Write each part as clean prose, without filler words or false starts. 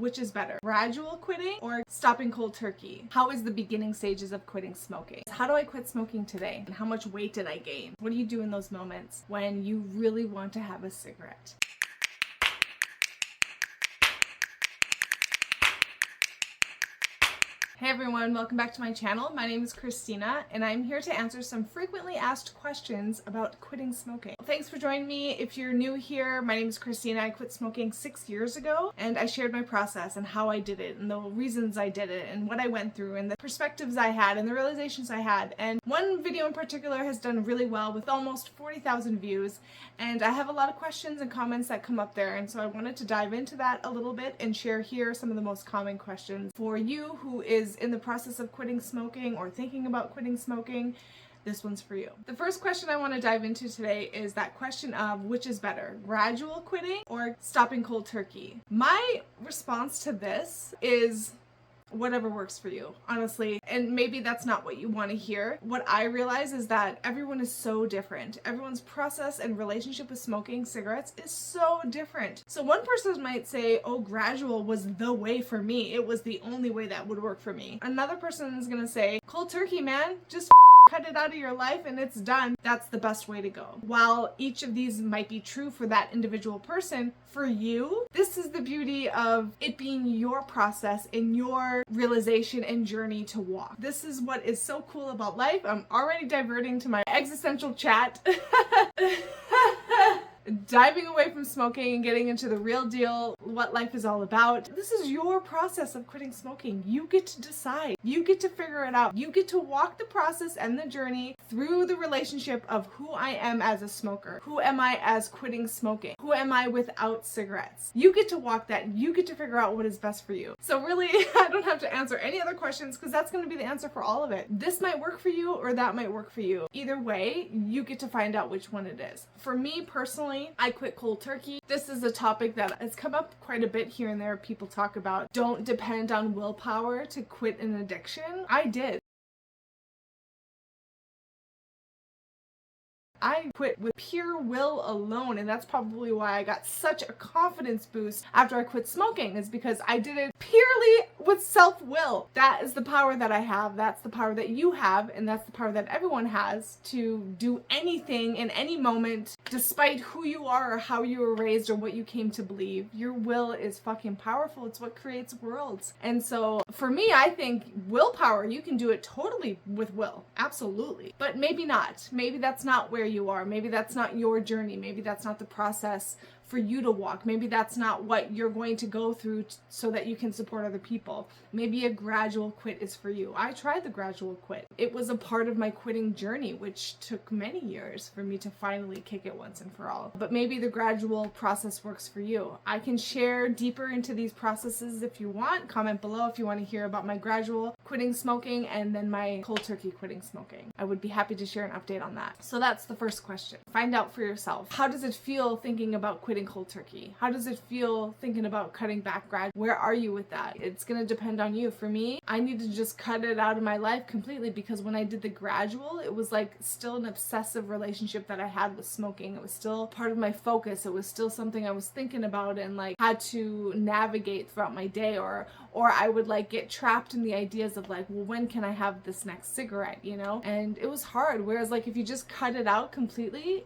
Which is better, gradual quitting or stopping cold turkey? How is the beginning stages of quitting smoking? How do I quit smoking today? And how much weight did I gain? What do you do in those moments when you really want to have a cigarette? Hey everyone, welcome back to my channel. My name is Christina and I'm here to answer some frequently asked questions about quitting smoking. Thanks for joining me. If you're new here, my name is Christina. I quit smoking 6 years ago and I shared my process and how I did it and the reasons I did it and what I went through and the perspectives I had and the realizations I had. And one video in particular has done really well with almost 40,000 views, and I have a lot of questions and comments that come up there, and so I wanted to dive into that a little bit and share here some of the most common questions for you who is in the process of quitting smoking or thinking about quitting smoking. This one's for you. The first question I want to dive into today is that question of which is better, gradual quitting or stopping cold turkey? My response to this is whatever works for you, honestly. And maybe that's not what you want to hear. What I realize is that everyone is so different. Everyone's process and relationship with smoking cigarettes is so different. So one person might say, oh, gradual was the way for me. It was the only way that would work for me. Another person is going to say, cold turkey, man, just cut it out of your life and it's done. That's the best way to go. While each of these might be true for that individual person, for you, this is the beauty of it being your process and your realization and journey to walk. This is what is so cool about life. I'm already diverting to my existential chat. Diving away from smoking and getting into the real deal, what life is all about. This is your process of quitting smoking. You get to decide. You get to figure it out. You get to walk the process and the journey through the relationship of who I am as a smoker. Who am I as quitting smoking? Who am I without cigarettes? You get to walk that. You get to figure out what is best for you. So really, I don't have to answer any other questions because that's going to be the answer for all of it. This might work for you or that might work for you. Either way, you get to find out which one it is. For me personally, I quit cold turkey. This is a topic that has come up quite a bit here and there. People talk about don't depend on willpower to quit an addiction. I did. I quit with pure will alone, and that's probably why I got such a confidence boost after I quit smoking, is because I did it purely with self-will. That is the power that I have, that's the power that you have, and that's the power that everyone has to do anything in any moment, despite who you are or how you were raised or what you came to believe. Your will is fucking powerful. It's what creates worlds. And so for me, I think willpower, you can do it totally with will, absolutely, but maybe not. Maybe that's not where you are. Maybe that's not your journey. Maybe that's not the process for you to walk. Maybe that's not what you're going to go through so that you can support other people. Maybe a gradual quit is for you. I tried the gradual quit. It was a part of my quitting journey, which took many years for me to finally kick it once and for all. But maybe the gradual process works for you. I can share deeper into these processes if you want. Comment below if you want to hear about my gradual quitting smoking and then my cold turkey quitting smoking. I would be happy to share an update on that. So that's the first question. Find out for yourself. How does it feel thinking about quitting cold turkey? How does it feel thinking about cutting back gradually? Where are you with that? It's going to depend on you. For me, I need to just cut it out of my life completely, because when I did the gradual, it was like still an obsessive relationship that I had with smoking. It was still part of my focus. It was still something I was thinking about and like had to navigate throughout my day, or I would like get trapped in the ideas of like, well, when can I have this next cigarette, you know? And it was hard. Whereas like if you just cut it out completely,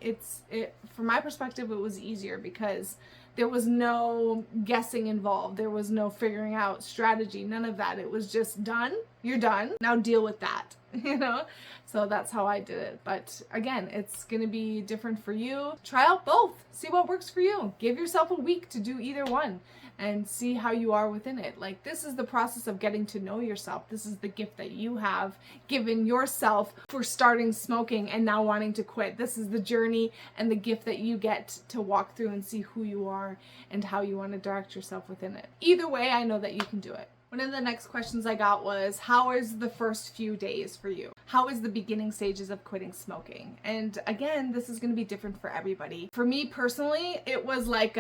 from my perspective, it was easier because there was no guessing involved. There was no figuring out strategy, none of that. It was just done. You're done. Now deal with that, you know? So that's how I did it. But again, it's going to be different for you. Try out both. See what works for you. Give yourself a week to do either one and see how you are within it. Like, this is the process of getting to know yourself. This is the gift that you have given yourself for starting smoking and now wanting to quit. This is the journey and the gift that you get to walk through and see who you are and how you want to direct yourself within it. Either way, I know that you can do it. One of the next questions I got was, how is the first few days for you? How is the beginning stages of quitting smoking? And again, this is going to be different for everybody. For me personally, it was like,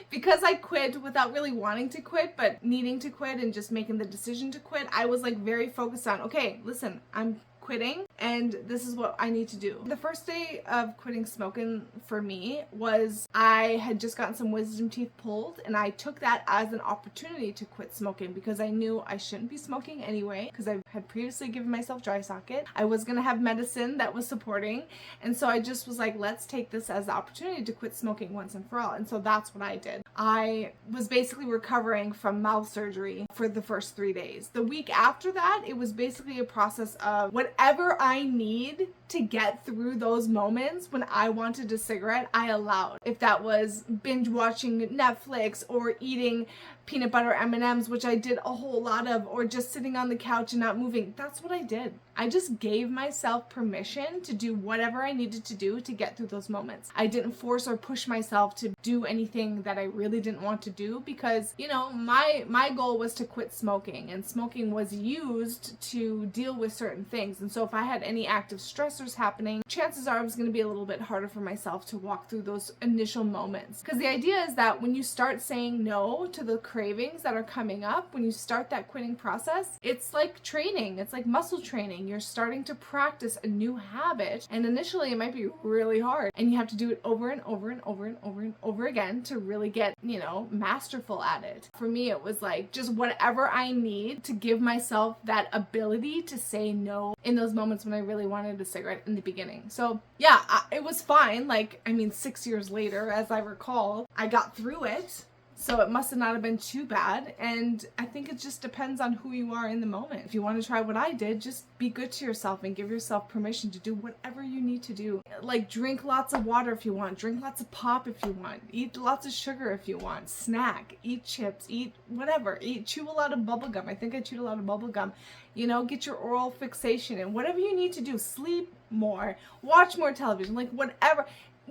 because I quit without really wanting to quit, but needing to quit and just making the decision to quit, I was like very focused on, okay, listen, I'm quitting, and this is what I need to do. The first day of quitting smoking for me was I had just gotten some wisdom teeth pulled, and I took that as an opportunity to quit smoking because I knew I shouldn't be smoking anyway because I had previously given myself dry socket. I was going to have medicine that was supporting, and so I just was like, let's take this as the opportunity to quit smoking once and for all. And so that's what I did. I was basically recovering from mouth surgery for the first 3 days. The week after that, it was basically a process of whatever I need to get through those moments when I wanted a cigarette, I allowed. If that was binge watching Netflix or eating peanut butter M&Ms, which I did a whole lot of, or just sitting on the couch and not moving, that's what I did. I just gave myself permission to do whatever I needed to do to get through those moments. I didn't force or push myself to do anything that I really didn't want to do because, you know, my goal was to quit smoking, and smoking was used to deal with certain things. And so if I had any active stressors happening, chances are it was going to be a little bit harder for myself to walk through those initial moments. Because the idea is that when you start saying no to the cravings that are coming up, when you start that quitting process, it's like training. It's like muscle training. You're starting to practice a new habit, and initially it might be really hard, and you have to do it over and over and over and over and over again to really get, you know, masterful at it. For me, it was like just whatever I need to give myself that ability to say no in those moments when I really wanted a cigarette in the beginning. So yeah, it was fine. Like, I mean, 6 years later, as I recall, I got through it. So it must not have been too bad, and I think it just depends on who you are in the moment. If you want to try what I did, just be good to yourself and give yourself permission to do whatever you need to do. Like, drink lots of water if you want, drink lots of pop if you want, eat lots of sugar if you want, snack, eat chips, eat whatever, chew a lot of bubble gum. I think I chewed a lot of bubble gum. You know, get your oral fixation and whatever you need to do. Sleep more, watch more television, like whatever.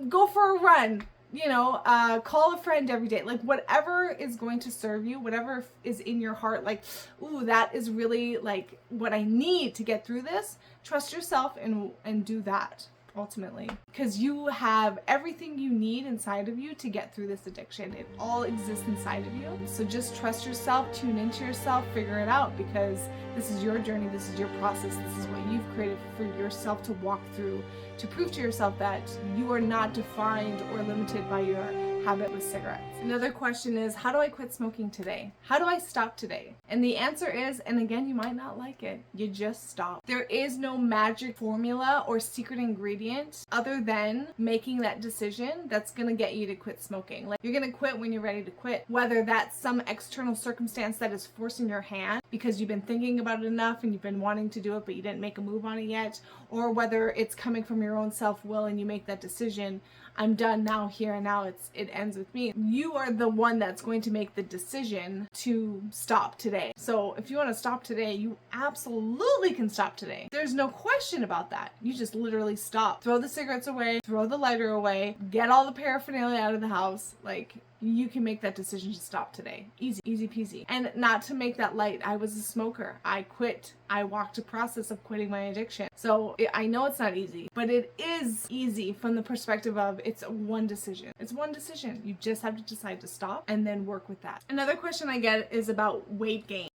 Go for a run. You know, call a friend every day, like whatever is going to serve you, whatever is in your heart, like, ooh, that is really like what I need to get through this. Trust yourself and do that ultimately, because you have everything you need inside of you to get through this addiction. It all exists inside of you. So just trust yourself, tune into yourself, figure it out, because this is your journey, this is your process, this is what you've created for yourself to walk through, to prove to yourself that you are not defined or limited by your habit with cigarettes. Another question is, how do I quit smoking today? How do I stop today? And the answer is, and again, you might not like it, you just stop. There is no magic formula or secret ingredient other than making that decision that's gonna get you to quit smoking. Like, you're gonna quit when you're ready to quit, whether that's some external circumstance that is forcing your hand because you've been thinking about it enough and you've been wanting to do it but you didn't make a move on it yet, or whether it's coming from your own self-will and you make that decision, I'm done now, here and now, it ends with me. You are the one that's going to make the decision to stop today. So if you want to stop today, you absolutely can stop today. There's no question about that. You just literally stop. Throw the cigarettes away, throw the lighter away, get all the paraphernalia out of the house. Like, you can make that decision to stop today. Easy, easy peasy. And not to make that light, I was a smoker. I quit. I walked a process of quitting my addiction. So I know it's not easy, but it is easy from the perspective of it's one decision. It's one decision. You just have to decide to stop and then work with that. Another question I get is about weight gain.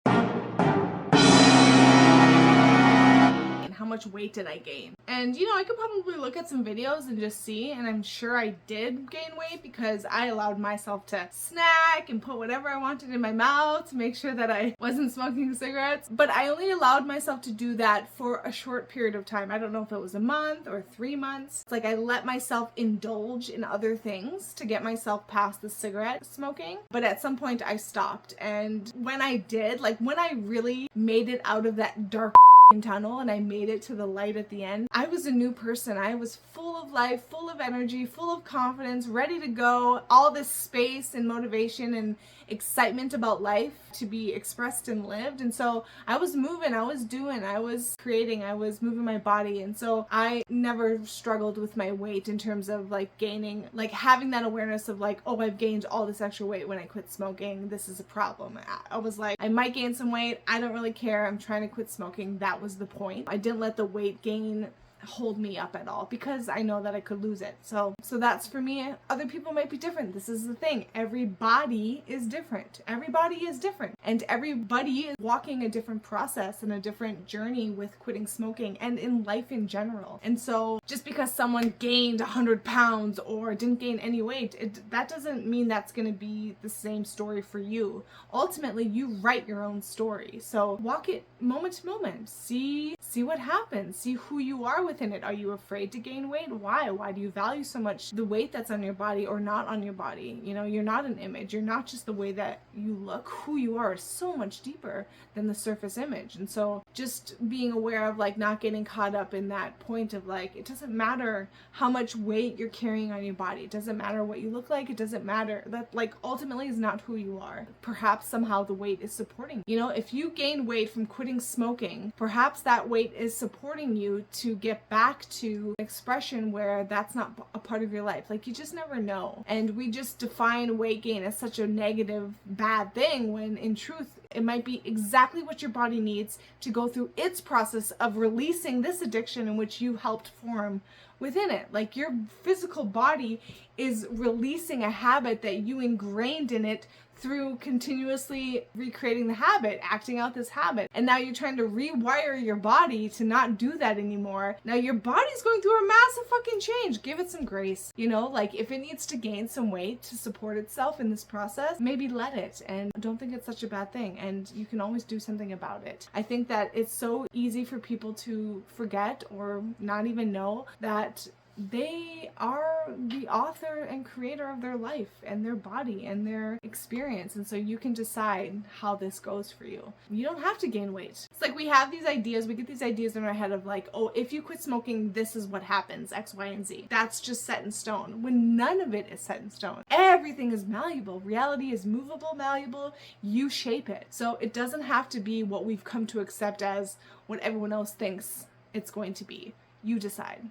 How much weight did I gain? And you know, I could probably look at some videos and just see, and I'm sure I did gain weight because I allowed myself to snack and put whatever I wanted in my mouth to make sure that I wasn't smoking cigarettes. But I only allowed myself to do that for a short period of time. I don't know if it was a month or 3 months. It's like I let myself indulge in other things to get myself past the cigarette smoking. But at some point I stopped. And when I did, like when I really made it out of that dark tunnel and I made it to the light at the end, I was a new person. I was full of life, full of energy, full of confidence, ready to go, all this space and motivation and excitement about life to be expressed and lived. And so I was moving, I was doing, I was creating, I was moving my body. And so I never struggled with my weight in terms of like gaining, like having that awareness of like, oh, I've gained all this extra weight when I quit smoking. This is a problem. I was like, I might gain some weight. I don't really care. I'm trying to quit smoking. That was the point. I didn't let the weight gain hold me up at all, because I know that I could lose it. So that's for me. Other people might be different. This is the thing. Everybody is different. Everybody is different. And everybody is walking a different process and a different journey with quitting smoking and in life in general. And so just because someone gained 100 pounds or didn't gain any weight, that doesn't mean that's going to be the same story for you. Ultimately, you write your own story. So walk it moment to moment. See what happens. See who you are within it. Are you afraid to gain weight? Why? Why do you value so much the weight that's on your body or not on your body? You know, you're not an image. You're not just the way that you look. Who you are is so much deeper than the surface image. And so just being aware of like not getting caught up in that point of like, it doesn't matter how much weight you're carrying on your body. It doesn't matter what you look like. It doesn't matter. That like ultimately is not who you are. Perhaps somehow the weight is supporting. You know, if you gain weight from quitting smoking, perhaps that weight is supporting you to get back to expression where that's not a part of your life. Like, you just never know. And we just define weight gain as such a negative, bad thing, when in truth, it might be exactly what your body needs to go through its process of releasing this addiction in which you helped form within it. Like, your physical body is releasing a habit that you ingrained in it through continuously recreating the habit, acting out this habit. And now you're trying to rewire your body to not do that anymore. Now your body's going through a massive fucking change. Give it some grace. You know, like if it needs to gain some weight to support itself in this process, maybe let it, and don't think it's such a bad thing. And you can always do something about it. I think that it's so easy for people to forget or not even know that they are the author and creator of their life and their body and their experience. And so you can decide how this goes for you. You don't have to gain weight. It's like we have these ideas, we get these ideas in our head of like, oh, if you quit smoking, this is what happens, X, Y, and Z. That's just set in stone, when none of it is set in stone. Everything is malleable. Reality is movable, malleable. You shape it. So it doesn't have to be what we've come to accept as what everyone else thinks it's going to be. You decide.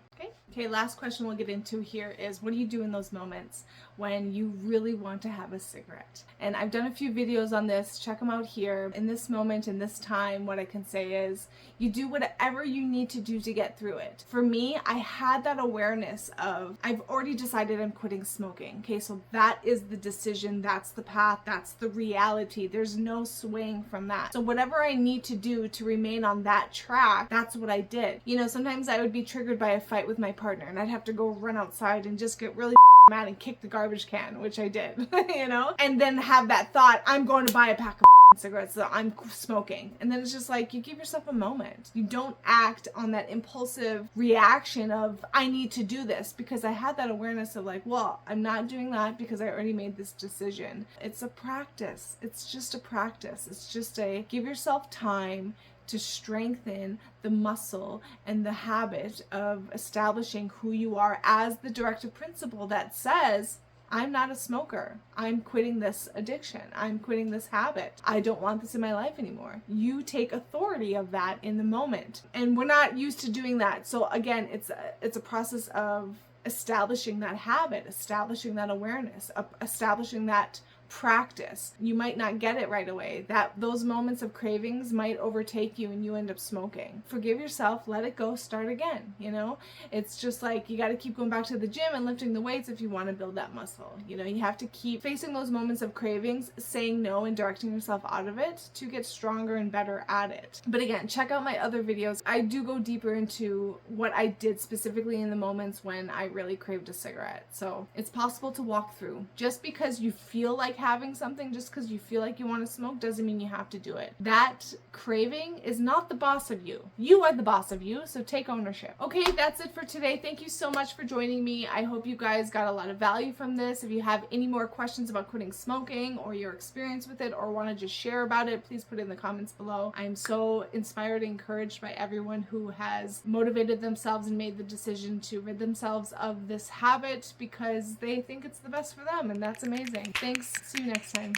Okay, last question we'll get into here is, what do you do in those moments when you really want to have a cigarette? And I've done a few videos on this. Check them out here. In this moment, in this time, what I can say is you do whatever you need to do to get through it. For me, I had that awareness of, I've already decided I'm quitting smoking. Okay, so that is the decision. That's the path. That's the reality. There's no swaying from that. So whatever I need to do to remain on that track, that's what I did. You know, sometimes I would be triggered by a fight with my partner and I'd have to go run outside and just get really mad and kick the garbage can, which I did, you know, and then have that thought, I'm going to buy a pack of cigarettes that I'm smoking. And then it's just like, you give yourself a moment. You don't act on that impulsive reaction of, I need to do this, because I had that awareness of like, well, I'm not doing that because I already made this decision. It's a practice. It's just a practice. It's just a give yourself time to strengthen the muscle and the habit of establishing who you are as the directive principle that says, I'm not a smoker. I'm quitting this addiction. I'm quitting this habit. I don't want this in my life anymore. You take authority of that in the moment. And we're not used to doing that. So again, it's a process of establishing that habit, establishing that awareness, establishing that practice. You might not get it right away. Those moments of cravings might overtake you and you end up smoking. Forgive yourself, let it go, start again, you know? It's just like you got to keep going back to the gym and lifting the weights if you want to build that muscle. You know, you have to keep facing those moments of cravings, saying no and directing yourself out of it to get stronger and better at it. But again, check out my other videos. I do go deeper into what I did specifically in the moments when I really craved a cigarette. So it's possible to walk through. Just because you feel like having something, just because you feel like you want to smoke, doesn't mean you have to do it. That craving is not the boss of you. You are the boss of you, so take ownership. Okay, that's it for today. Thank you so much for joining me. I hope you guys got a lot of value from this. If you have any more questions about quitting smoking or your experience with it or want to just share about it, please put it in the comments below. I'm so inspired and encouraged by everyone who has motivated themselves and made the decision to rid themselves of this habit because they think it's the best for them, and that's amazing. Thanks. See you next time.